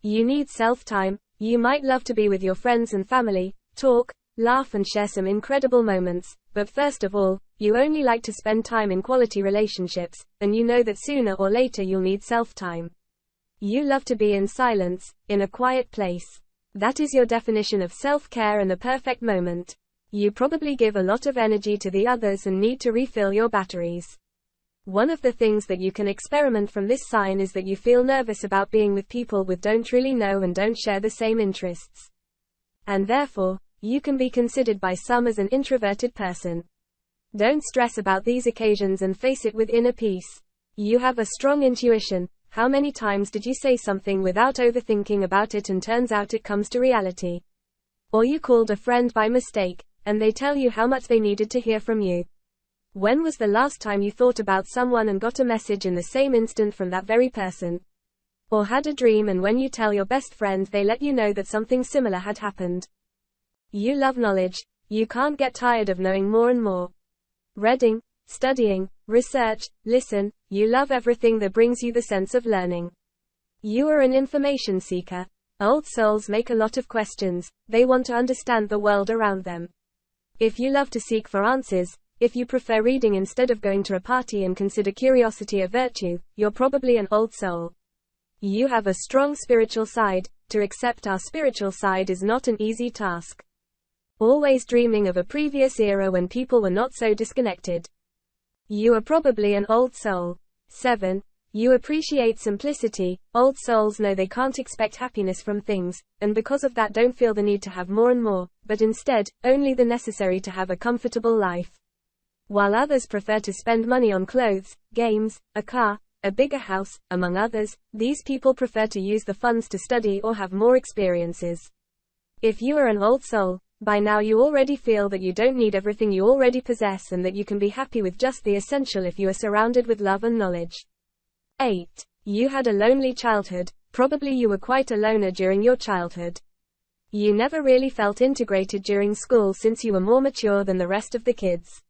You need self-time. You might love to be with your friends and family, talk, laugh and share some incredible moments, but first of all, you only like to spend time in quality relationships, and you know that sooner or later you'll need self-time. You love to be in silence, in a quiet place. That is your definition of self-care and the perfect moment. You probably give a lot of energy to the others and need to refill your batteries. One of the things that you can experiment from this sign is that you feel nervous about being with people who don't really know and don't share the same interests. And therefore, you can be considered by some as an introverted person. Don't stress about these occasions and face it with inner peace. You have a strong intuition. How many times did you say something without overthinking about it and turns out it comes to reality? Or you called a friend by mistake, and they tell you how much they needed to hear from you. When was the last time you thought about someone and got a message in the same instant from that very person? Or had a dream and when you tell your best friend they let you know that something similar had happened? You love knowledge. You can't get tired of knowing more and more. Reading, studying, research, listen, you love everything that brings you the sense of learning. You are an information seeker. Old souls make a lot of questions. They want to understand the world around them. If you love to seek for answers, if you prefer reading instead of going to a party and consider curiosity a virtue, you're probably an old soul. You have a strong spiritual side. To accept our spiritual side is not an easy task. Always dreaming of a previous era when people were not so disconnected. You are probably an old soul. 7. You appreciate simplicity. Old souls know they can't expect happiness from things, and because of that don't feel the need to have more and more, but instead, only the necessary to have a comfortable life. While others prefer to spend money on clothes, games, a car, a bigger house, among others, these people prefer to use the funds to study or have more experiences. If you are an old soul, by now you already feel that you don't need everything you already possess and that you can be happy with just the essential if you are surrounded with love and knowledge. 8. You had a lonely childhood. Probably you were quite a loner during your childhood. You never really felt integrated during school since you were more mature than the rest of the kids.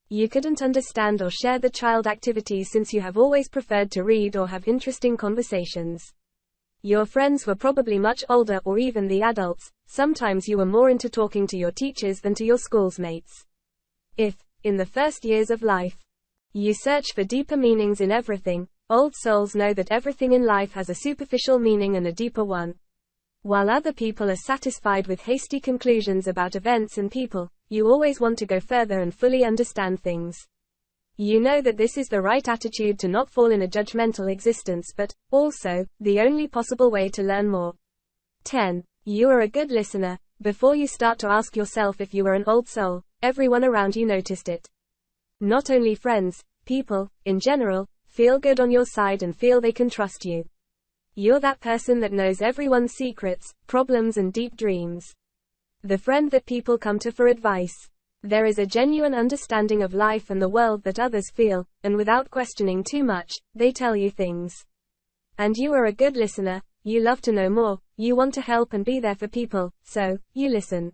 You couldn't understand or share the child activities since you have always preferred to read or have interesting conversations. Your friends were probably much older or even the adults. Sometimes you were more into talking to your teachers than to your schoolmates. If, in the first years of life, you search for deeper meanings in everything, old souls know that everything in life has a superficial meaning and a deeper one. While other people are satisfied with hasty conclusions about events and people, you always want to go further and fully understand things. You know that this is the right attitude to not fall in a judgmental existence, but, also, the only possible way to learn more. 10. You are a good listener. Before you start to ask yourself if you were an old soul, everyone around you noticed it. Not only friends, people, in general, feel good on your side and feel they can trust you. You're that person that knows everyone's secrets, problems and deep dreams. The friend that people come to for advice. There is a genuine understanding of life and the world that others feel, and without questioning too much, they tell you things. And you are a good listener. You love to know more. You want to help and be there for people, so, you listen.